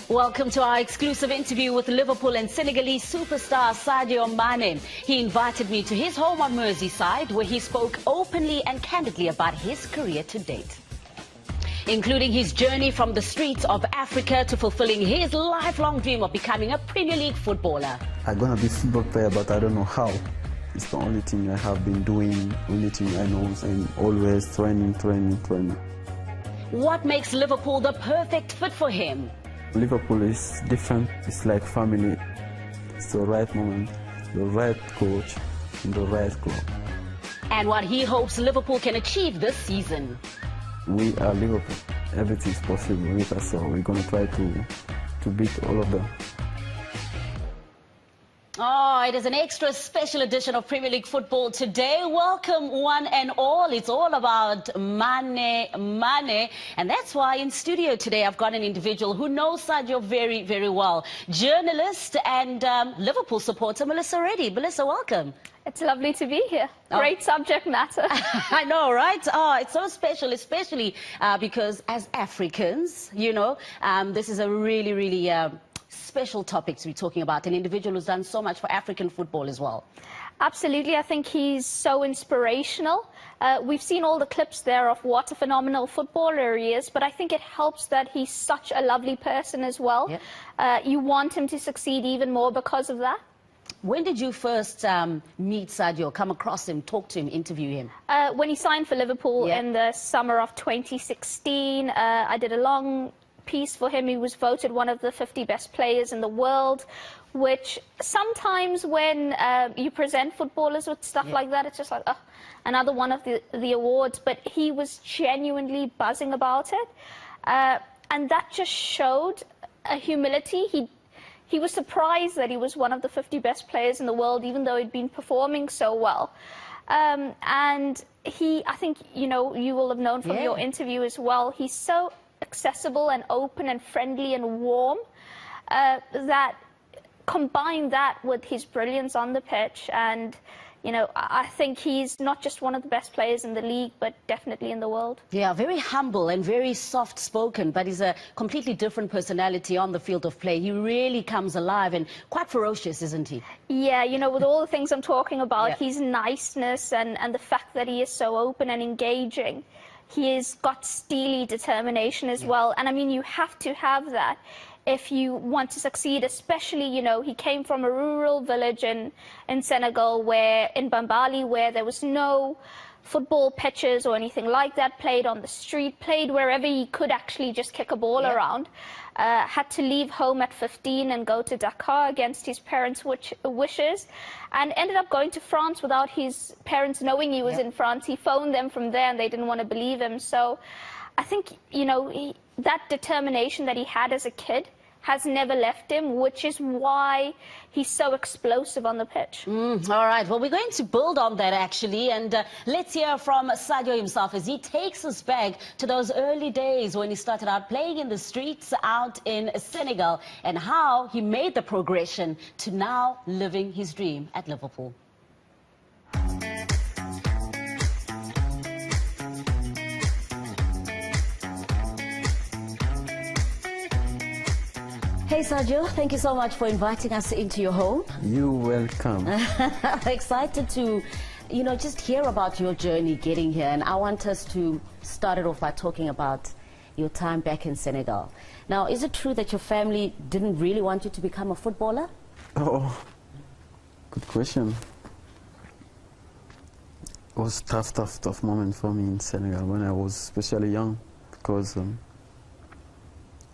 Welcome to our exclusive interview with Liverpool and Senegalese superstar Sadio Mane. He invited me to his home on Merseyside, where he spoke openly and candidly about his career to date, including his journey from the streets of Africa to fulfilling his lifelong dream of becoming a Premier League footballer. I'm gonna be a football player, but I don't know how. It's the only thing I have been doing, only thing I know, and always training. What makes Liverpool the perfect fit for him? Liverpool is different. It's like family. It's the right moment, the right coach, and the right club. And what he hopes Liverpool can achieve this season. We are Liverpool. Everything is possible with us, so we're going to try to beat all of them. Oh, it is an extra special edition of Premier League football today. Welcome one and all. It's all about Mane. And that's why in studio today I've got an individual who knows Sadio very, very well. Journalist and Liverpool supporter, Melissa Reddy. Melissa, welcome. It's lovely to be here. Great subject matter. I know, right? Oh, it's so special, especially because as Africans, you know, this is a really special topic to be talking about. An individual who's done so much for African football as well. Absolutely. I think he's so inspirational. We've seen all the clips there of what a phenomenal footballer he is, but I think it helps that he's such a lovely person as well. Yep. You want him to succeed even more because of that. When did you first meet Sadio, come across him, talk to him, interview him? When he signed for Liverpool in the summer of 2016, I did a long piece for him. He was voted one of the 50 best players in the world, which sometimes when you present footballers with stuff like that, it's just like, oh, another one of the awards. But he was genuinely buzzing about it. And that just showed a humility. He was surprised that he was one of the 50 best players in the world, even though he'd been performing so well. And I think, you know, you will have known from your interview as well, he's so accessible and open and friendly and warm, that combine that with his brilliance on the pitch, and you know, I think he's not just one of the best players in the league, but definitely in the world. Yeah, very humble and very soft-spoken, but he's a completely different personality on the field of play. He really comes alive and quite ferocious, isn't he? Yeah, you know, with all the things I'm talking about, his niceness and the fact that he is so open and engaging. He has got steely determination as well. And I mean, you have to have that if you want to succeed, especially, you know, he came from a rural village in Senegal, in Bambali, where there was no football pitches or anything like that, played on the street, played wherever he could actually just kick a ball around. Had to leave home at 15 and go to Dakar against his parents' wishes, and ended up going to France without his parents knowing he was in France. He phoned them from there and they didn't want to believe him. So I think, you know, that determination that he had as a kid has never left him, which is why he's so explosive on the pitch. All right, well, we're going to build on that, actually, and let's hear from Sadio himself as he takes us back to those early days when he started out playing in the streets out in Senegal, and how he made the progression to now living his dream at Liverpool. Hey Sadio, thank you so much for inviting us into your home. You're welcome. Excited to, you know, just hear about your journey getting here. And I want us to start it off by talking about your time back in Senegal. Now, is it true that your family didn't really want you to become a footballer? Oh, good question. It was a tough moment for me in Senegal when I was especially young, because I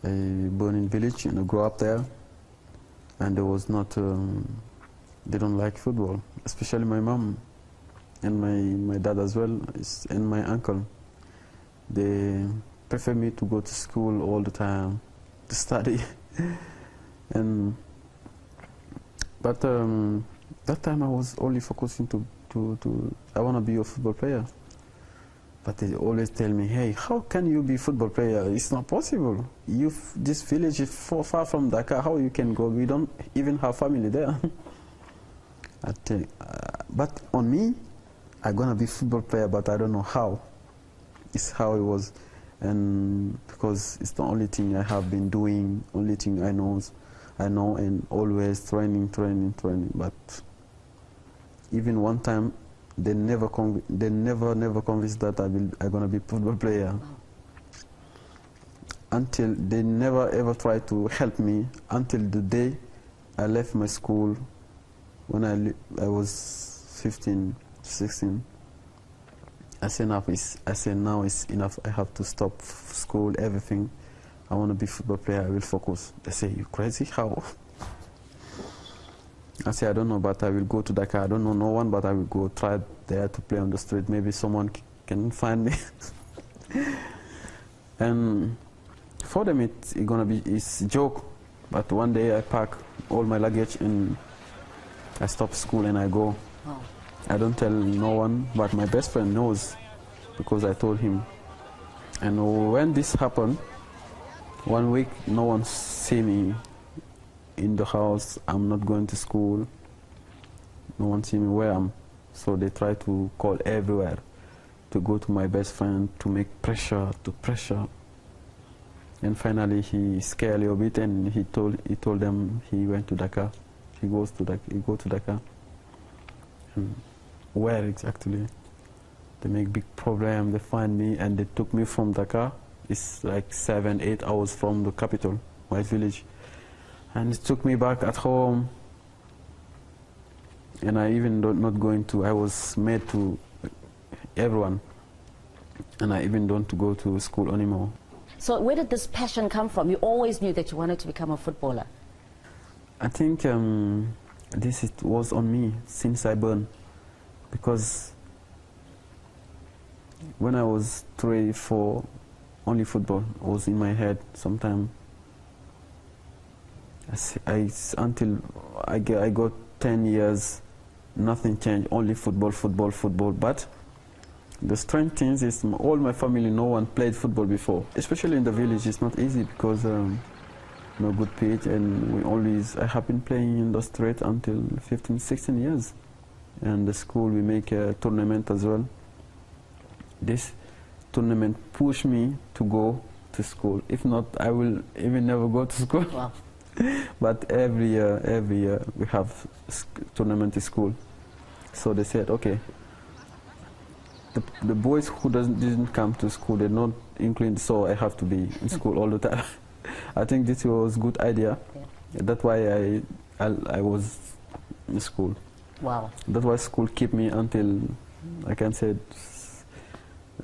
born in village, you know, grew up there, and there was not, they don't like football, especially my mom and my dad as well, and my uncle. They prefer me to go to school all the time, to study. But that time I was only focusing I want to be a football player. But they always tell me, hey, how can you be a football player? It's not possible. This village is far from Dakar. How you can go? We don't even have family there. I tell you, but on me, I'm going to be a football player, but I don't know how. It's how it was. and because it's the only thing I have been doing, only thing I know, and always training. But even one time, they never convinced that I'm gonna be a football player. Wow. Until they never ever tried to help me until the day I left my school when I was 15, 16. I said now it's enough. I have to stop school, everything. I want to be a football player. I will focus. They say, you crazy? How? I say, I don't know, but I will go to Dakar. I don't know no one, but I will go try there to play on the street. Maybe someone can find me. And for them, it's a joke. But one day I pack all my luggage and I stop school and I go. Wow. I don't tell no one, but my best friend knows because I told him. And when this happened, 1 week, no one see me in the house. I'm not going to school. No one see me where I'm. So they try to call everywhere to go to my best friend to make pressure. And finally, he scared a little bit, and he told them he went to Dakar. He go to Dakar. And where exactly? They make big problem. They find me, and they took me from Dakar. It's like 7-8 hours from the capital, my village, and they took me back at home. And I even not going to. I was made to everyone, and I even don't go to school anymore. So where did this passion come from? You always knew that you wanted to become a footballer. I think this was on me since I born, because when I was 3, 4, only football was in my head. Sometimes until I got 10 years, nothing changed. Only football. But the strange thing is, all my family, no one played football before. Especially in the village, it's not easy because no good pitch, and I have been playing in the street until 15, 16 years. And the school, we make a tournament as well. This tournament pushed me to go to school. If not, I will even never go to school. Wow. But every year we have tournament in school. So they said, okay, the boys who didn't come to school, they're not inclined, so I have to be in school all the time. I think this was a good idea. Yeah. That's why I was in school. Wow. That's why school kept me until, I can say,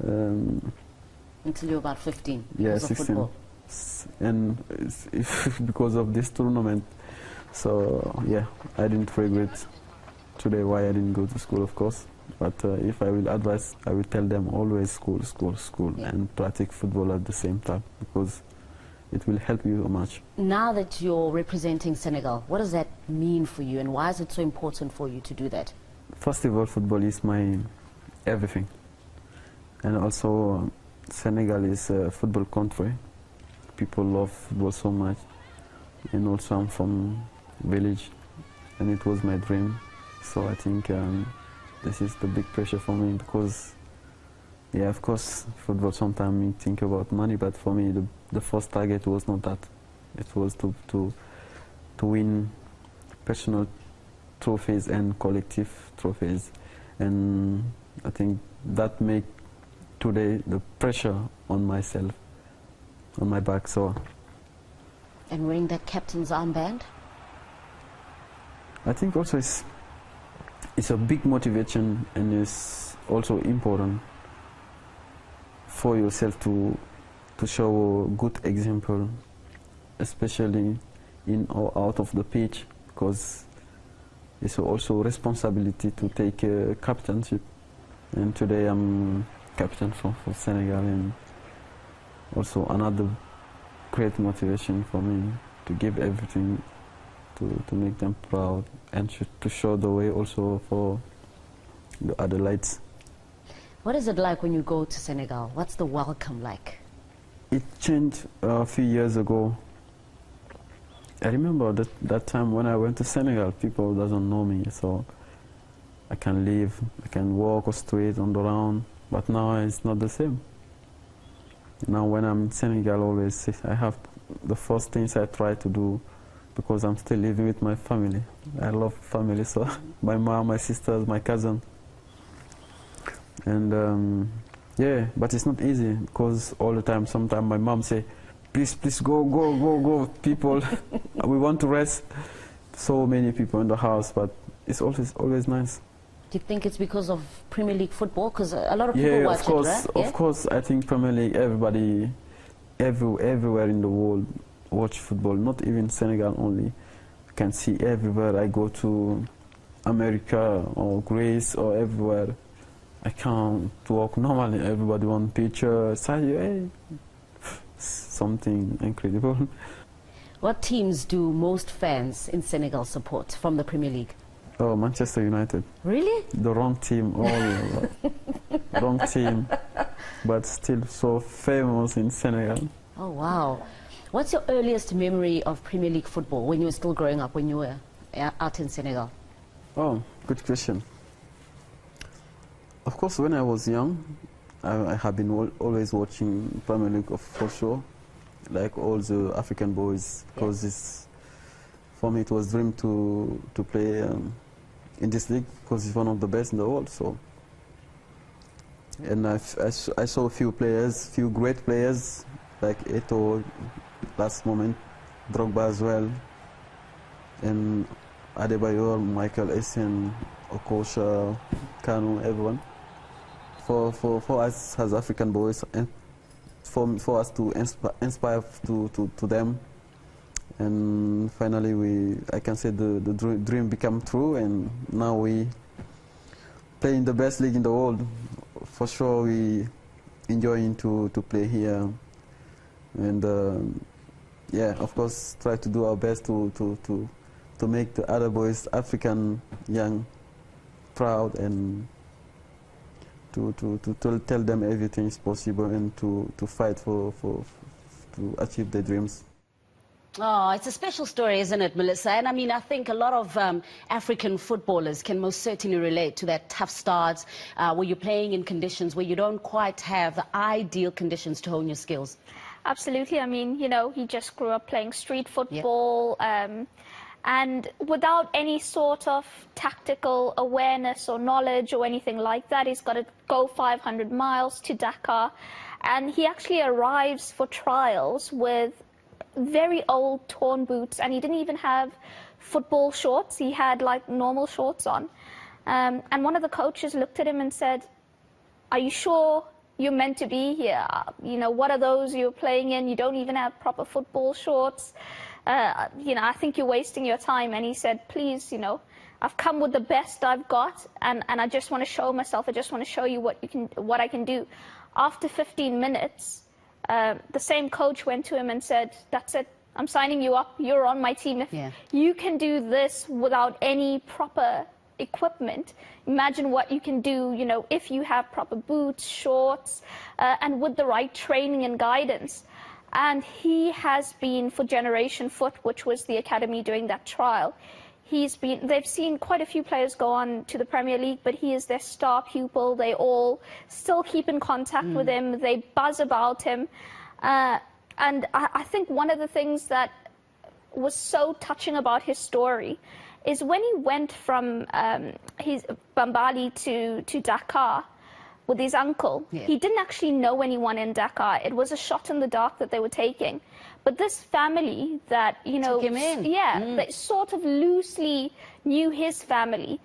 until you were about 15. Yeah, because of 16. football. And because of this tournament. So yeah, I didn't regret today why I didn't go to school, of course. But if I will advise, I will tell them always school, Yeah. and practice football at the same time, because it will help you much. Now that you're representing Senegal, what does that mean for you, and why is it so important for you to do that? First of all, football is my everything. And also, Senegal is a football country. People love football so much. And also, I'm from village, and it was my dream. So I think this is the big pressure for me, because, yeah, of course, football sometimes you think about money, but for me, the first target was not that. It was to win personal trophies and collective trophies. And I think that make today the pressure on myself, on my back. So. And wearing that captain's armband? I think also it's a big motivation, and it's also important for yourself to show a good example, especially in or out of the pitch, because it's also a responsibility to take a captainship. And today I'm captain for Senegal, and also another great motivation for me to give everything to make them proud, and to show the way also for the other lights. What is it like when you go to Senegal? What's the welcome like? It changed a few years ago. I remember that time when I went to Senegal, people doesn't know me, so I can live, I can walk on street, on the round, but now it's not the same. Now when I'm in Senegal, always I have the first things I try to do, because I'm still living with my family. I love family, so my mom, my sisters, my cousin. And yeah, but it's not easy, because all the time, sometimes my mom say, please, please go, people, we want to rest. So many people in the house, but it's always nice. Do you think it's because of Premier League football? Because a lot of people watch it, right? Of course, I think Premier League, everybody, everywhere in the world watch football, not even Senegal only. You can see everywhere. I go to America or Greece or everywhere. I can't walk normally. Everybody want picture. Sadio, hey. Something incredible. What teams do most fans in Senegal support from the Premier League? Oh, Manchester United. Really? The wrong team, wrong team, but still so famous in Senegal. Oh, wow. What's your earliest memory of Premier League football when you were still growing up, when you were out in Senegal? Oh, good question. Of course, when I was young, I have been always watching Premier League for sure, like all the African boys, because for me it was a dream to play in this league, because it's one of the best in the world. So, and I saw a few players, few great players like Eto'o, last moment, Drogba as well, and Adebayor, Michael Essien, Okocha, Kanu, everyone. For us as African boys, and for us to inspire to them. And finally, I can say the dream became true, and now we play in the best league in the world. For sure, we enjoying to play here, and yeah, of course, try to do our best to make the other boys, African young, proud, and to tell them everything is possible, and to fight to achieve their dreams. Oh, it's a special story, isn't it, Melissa? And I mean, I think a lot of African footballers can most certainly relate to that tough start where you're playing in conditions where you don't quite have the ideal conditions to hone your skills. Absolutely. I mean, you know, he just grew up playing street football, and without any sort of tactical awareness or knowledge or anything like that. He's got to go 500 miles to Dakar, and he actually arrives for trials with very old torn boots, and he didn't even have football shorts. He had like normal shorts on, and one of the coaches looked at him and said, "Are you sure you're meant to be here? You know, what are those you're playing in? You don't even have proper football shorts. You know, I think you're wasting your time." And he said, "Please, you know, I've come with the best I've got, and I just want to show myself. I just want to show you what I can do." After 15 minutes, the same coach went to him and said, "That's it. I'm signing you up. You're on my team. If you can do this without any proper equipment, imagine what you can do, you know, if you have proper boots, shorts, and with the right training and guidance." And he has been, for Generation Foot, which was the academy doing that trial, they've seen quite a few players go on to the Premier League, but he is their star pupil. They all still keep in contact with him. They buzz about him. And I think one of the things that was so touching about his story is when he went from his Bambali to Dakar with his uncle, he didn't actually know anyone in Dakar. It was a shot in the dark that they were taking. But this family that, you know, took him in. they sort of loosely knew his family,